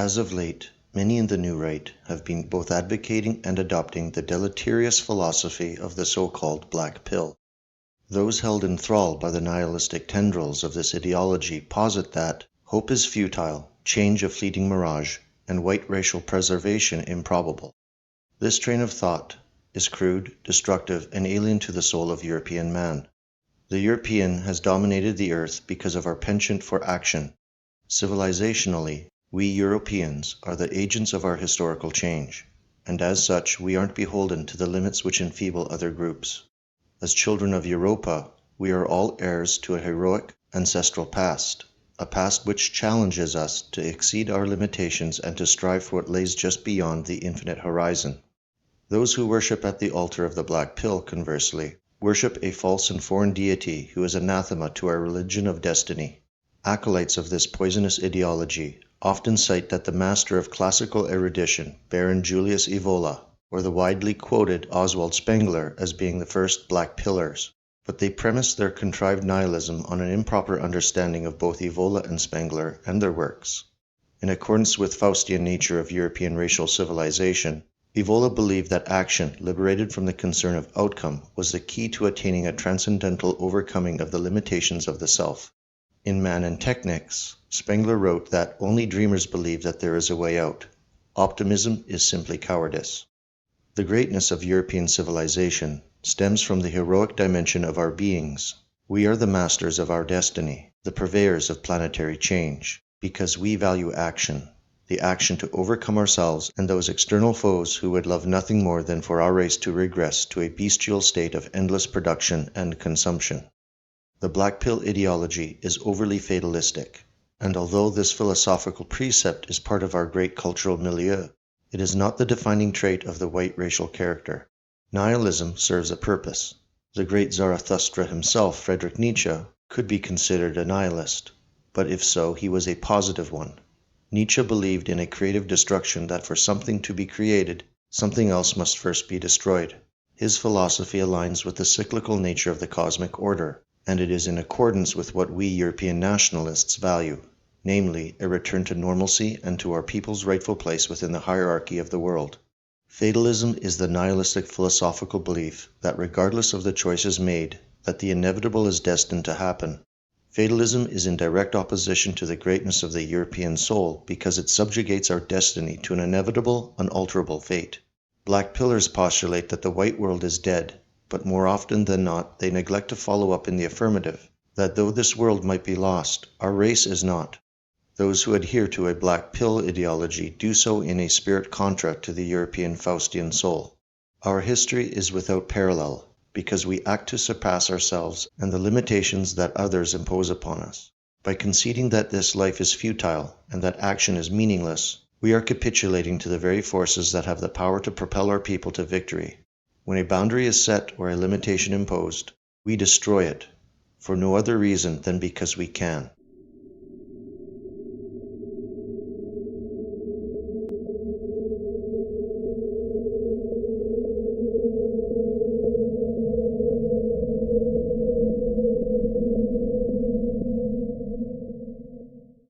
As of late, many in the New Right have been both advocating and adopting the deleterious philosophy of the so-called Black Pill. Those held in thrall by the nihilistic tendrils of this ideology posit that hope is futile, change a fleeting mirage, and white racial preservation improbable. This train of thought is crude, destructive, and alien to the soul of European man. The European has dominated the earth because of our penchant for action. Civilizationally, we Europeans are the agents of our historical change, and as such we aren't beholden to the limits which enfeeble other groups. As children of Europa, we are all heirs to a heroic ancestral past, a past which challenges us to exceed our limitations and to strive for what lays just beyond the infinite horizon. Those who worship at the altar of the Black Pill, conversely, worship a false and foreign deity who is anathema to our religion of destiny. Acolytes of this poisonous ideology often cite that the master of classical erudition, Baron Julius Evola, or the widely quoted Oswald Spengler as being the first Black Pillars, but they premise their contrived nihilism on an improper understanding of both Evola and Spengler and their works. In accordance with Faustian nature of European racial civilization, Evola believed that action, liberated from the concern of outcome, was the key to attaining a transcendental overcoming of the limitations of the self. In Man and Technics, Spengler wrote that only dreamers believe that there is a way out. Optimism is simply cowardice. The greatness of European civilization stems from the heroic dimension of our beings. We are the masters of our destiny, the purveyors of planetary change, because we value action, the action to overcome ourselves and those external foes who would love nothing more than for our race to regress to a bestial state of endless production and consumption. The Black Pill ideology is overly fatalistic, and although this philosophical precept is part of our great cultural milieu, it is not the defining trait of the white racial character. Nihilism serves a purpose. The great Zarathustra himself, Friedrich Nietzsche, could be considered a nihilist, but if so, he was a positive one. Nietzsche believed in a creative destruction, that for something to be created, something else must first be destroyed. His philosophy aligns with the cyclical nature of the cosmic order, and it is in accordance with what we European nationalists value, namely, a return to normalcy and to our people's rightful place within the hierarchy of the world. Fatalism is the nihilistic philosophical belief that regardless of the choices made, that the inevitable is destined to happen. Fatalism is in direct opposition to the greatness of the European soul because it subjugates our destiny to an inevitable, unalterable fate. Black Pillars postulate that the white world is dead, but more often than not they neglect to follow up in the affirmative, that though this world might be lost, our race is not. Those who adhere to a Black Pill ideology do so in a spirit contra to the European Faustian soul. Our history is without parallel, because we act to surpass ourselves and the limitations that others impose upon us. By conceding that this life is futile and that action is meaningless, we are capitulating to the very forces that have the power to propel our people to victory. When a boundary is set or a limitation imposed, we destroy it, for no other reason than because we can.